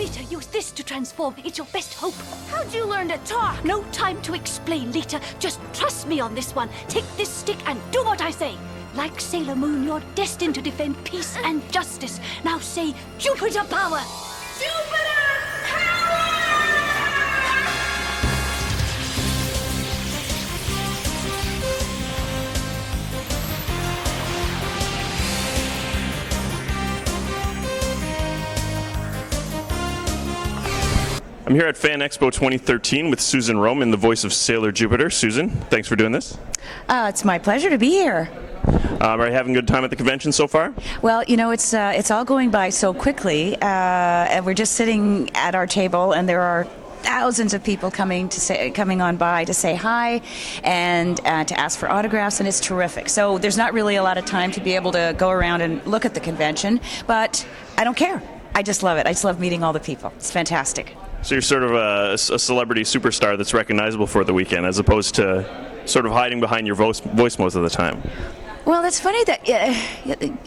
Lita, use this to transform. It's your best hope. How'd you learn to talk? No time to explain, Lita. Just trust me on this one. Take this stick and do what I say. Like Sailor Moon, you're destined to defend peace and justice. Now say, Jupiter power! Jupiter power! I'm here at Fan Expo 2013 with Susan Rome in the voice of Sailor Jupiter. Susan, thanks for doing this. It's my pleasure to be here. Are you having a good time at the convention so far? Well, you know, it's all going by so quickly, and we're just sitting at our table, and there are thousands of people coming on by to say hi and to ask for autographs, and it's terrific. So there's not really a lot of time to be able to go around and look at the convention, but I don't care. I just love it. I just love meeting all the people. It's fantastic. So you're sort of a celebrity superstar that's recognizable for the weekend, as opposed to sort of hiding behind your voice most of the time. Well, it's funny that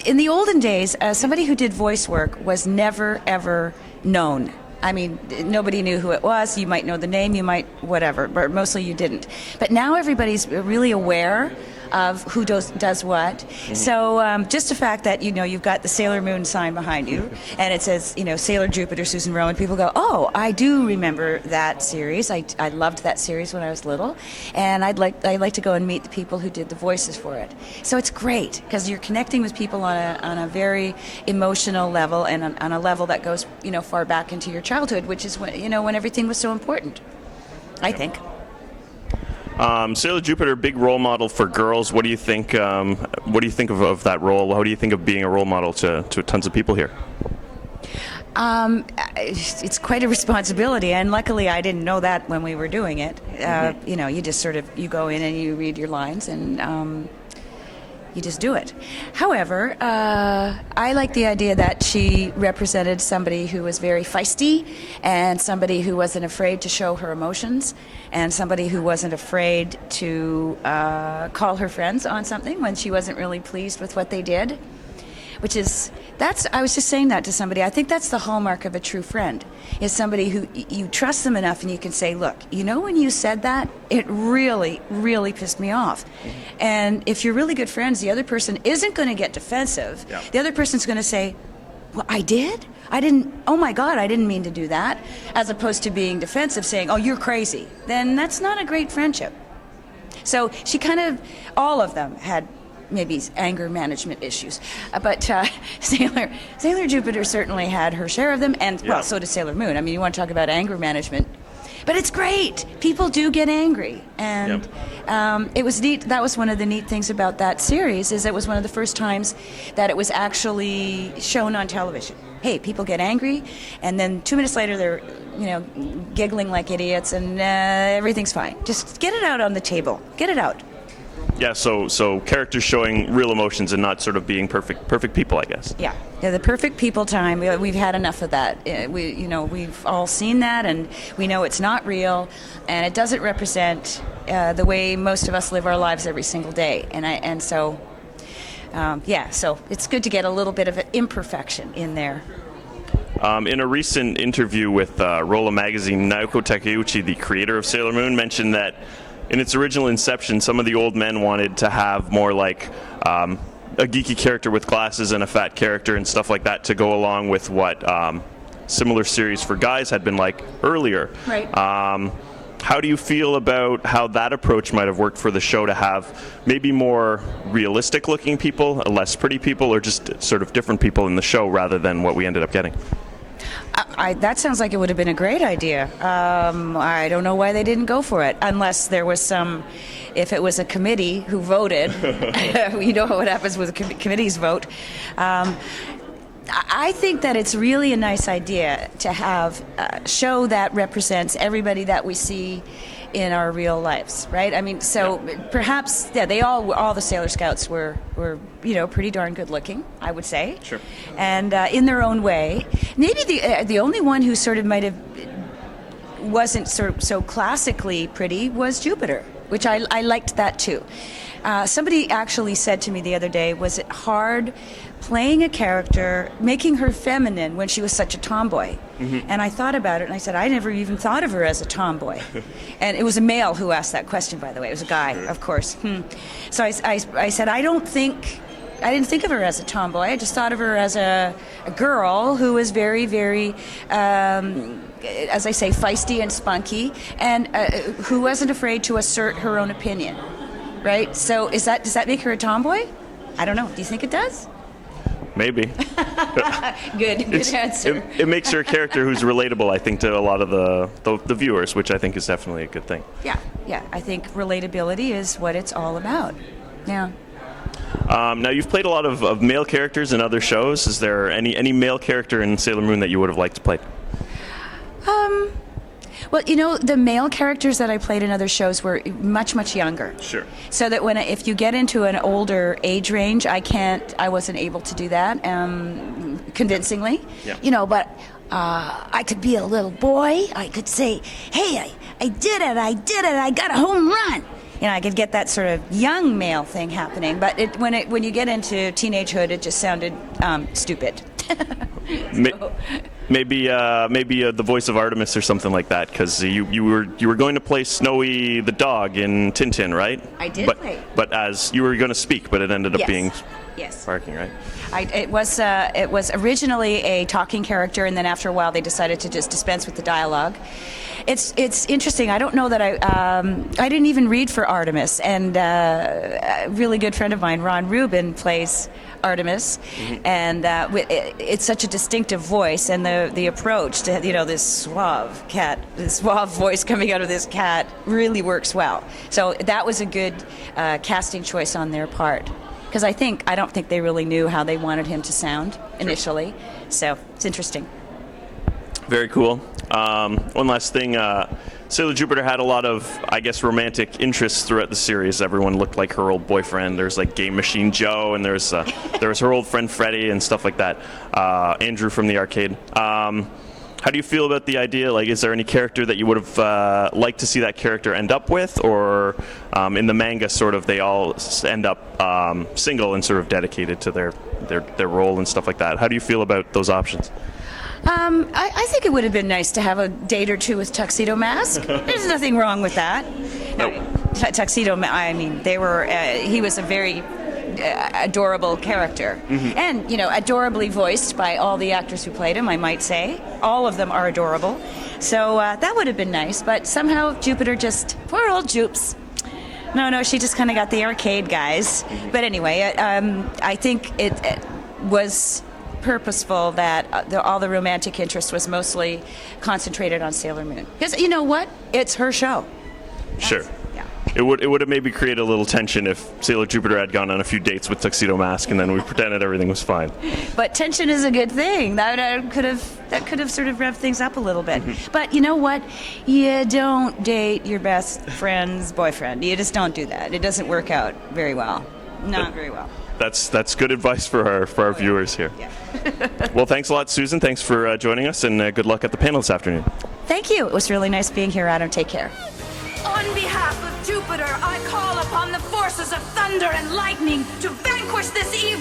in the olden days, somebody who did voice work was never, ever known. I mean, nobody knew who it was. You might know the name, you might whatever, but mostly you didn't. But now everybody's really aware of who does what. Mm-hmm. So just the fact that, you know, you've got the Sailor Moon sign behind you, and it says, you know, Sailor Jupiter, Susan Rome, and people go, oh, I do remember that series. I loved that series when I was little, and I'd like to go and meet the people who did the voices for it. So it's great, because you're connecting with people on a very emotional level, and on a level that goes, you know, far back into your childhood, which is when, you know, when everything was so important, I think. Sailor Jupiter, big role model for girls. What do you think? What do you think of that role? How do you think of being a role model to tons of people here? It's quite a responsibility, and luckily I didn't know that when we were doing it. You know, you just sort of you go in and you read your lines, and you just do it. However, I like the idea that she represented somebody who was very feisty, and somebody who wasn't afraid to show her emotions, and somebody who wasn't afraid to call her friends on something when she wasn't really pleased with what they did. I was just saying that to somebody. I think that's the hallmark of a true friend, is somebody who you trust them enough and you can say, look, you know, when you said that, it really, really pissed me off. And if you're really good friends, the other person isn't going to get defensive. Yeah. The other person's going to say, well, I did? Oh my God, I didn't mean to do that. As opposed to being defensive, saying, oh, you're crazy. Then that's not a great friendship. So she all of them had maybe anger management issues, but Sailor Jupiter certainly had her share of them, and well, so does Sailor Moon. I mean, you want to talk about anger management, but it's great. People do get angry, and it was neat. That was one of the neat things about that series, is it was one of the first times that it was actually shown on television. Hey, people get angry, and then 2 minutes later they're, you know, giggling like idiots, and everything's fine. Just get it out on the table. Get it out. Yeah, so characters showing real emotions and not sort of being perfect people, I guess. Yeah, the perfect people time. We've had enough of that. We've all seen that, and we know it's not real, and it doesn't represent the way most of us live our lives every single day. So it's good to get a little bit of an imperfection in there. In a recent interview with Rolla Magazine, Naoko Takeuchi, the creator of Sailor Moon, mentioned that in its original inception, some of the old men wanted to have more like a geeky character with glasses and a fat character and stuff like that to go along with what similar series for guys had been like earlier. Right. How do you feel about how that approach might have worked for the show, to have maybe more realistic looking people, less pretty people, or just sort of different people in the show rather than what we ended up getting? That sounds like it would have been a great idea. I don't know why they didn't go for it, unless there was if it was a committee who voted. You know what happens with committees vote. I think that it's really a nice idea to have a show that represents everybody that we see in our real lives, right? I mean, so perhaps, all the Sailor Scouts were pretty darn good looking, I would say. Sure. And in their own way. Maybe the only one who sort of wasn't so classically pretty was Jupiter. which I liked that too. Somebody actually said to me the other day, was it hard playing a character, making her feminine when she was such a tomboy? And I thought about it, and I said, I never even thought of her as a tomboy. And it was a male who asked that question, by the way. It was a guy, of course. So I said, I didn't think of her as a tomboy. I just thought of her as a girl who was very, very, as I say, feisty and spunky, and who wasn't afraid to assert her own opinion. Right? So does that make her a tomboy? I don't know. Do you think it does? Maybe. Good answer. It makes her a character who's relatable, I think, to a lot of the viewers, which I think is definitely a good thing. Yeah. I think relatability is what it's all about. Yeah. Now, you've played a lot of male characters in other shows. Is there any male character in Sailor Moon that you would have liked to play? Well, the male characters that I played in other shows were much, much younger. Sure. So that if you get into an older age range, I wasn't able to do that convincingly. Yeah. But I could be a little boy. I could say, hey, I did it, I got a home run. I could get that sort of young male thing happening. But when you get into teenagehood, it just sounded stupid. Maybe the voice of Artemis or something like that, because you were going to play Snowy the dog in Tintin, right? I did play. But as you were going to speak, but it ended up being barking, right? It was originally a talking character, and then after a while they decided to just dispense with the dialogue. It's interesting. I don't know that I didn't even read for Artemis, and a really good friend of mine, Ron Rubin, plays Artemis, and it's such a distinctive voice, and the approach to this suave voice coming out of this cat really works well. So that was a good casting choice on their part, because I don't think they really knew how they wanted him to sound initially. So it's interesting. Very cool. One last thing. Sailor Jupiter had a lot of, I guess, romantic interests throughout the series. Everyone looked like her old boyfriend. There's like Game Machine Joe, and there was her old friend Freddie and stuff like that. Andrew from the arcade. How do you feel about the idea? Like, is there any character that you would have liked to see that character end up with, or in the manga, sort of they all end up single and sort of dedicated to their role and stuff like that? How do you feel about those options? I think it would have been nice to have a date or two with Tuxedo Mask. There's nothing wrong with that. Nope. Tuxedo, he was a very adorable character. And, adorably voiced by all the actors who played him, I might say. All of them are adorable. So that would have been nice, but somehow Jupiter poor old Jupes. No, she just kind of got the arcade guys. But anyway, I think it was purposeful that all the romantic interest was mostly concentrated on Sailor Moon. Because you know what? It's her show. Sure. It would have maybe created a little tension if Sailor Jupiter had gone on a few dates with Tuxedo Mask and then we pretended everything was fine. But tension is a good thing. That could have sort of revved things up a little bit. But you know what? You don't date your best friend's boyfriend. You just don't do that. It doesn't work out very well. Not very well. That's good advice for our viewers here. Yeah. Well, thanks a lot, Susan. Thanks for joining us, and good luck at the panel this afternoon. Thank you. It was really nice being here, Adam. Take care. On behalf of Jupiter, I call upon the forces of thunder and lightning to vanquish this evil.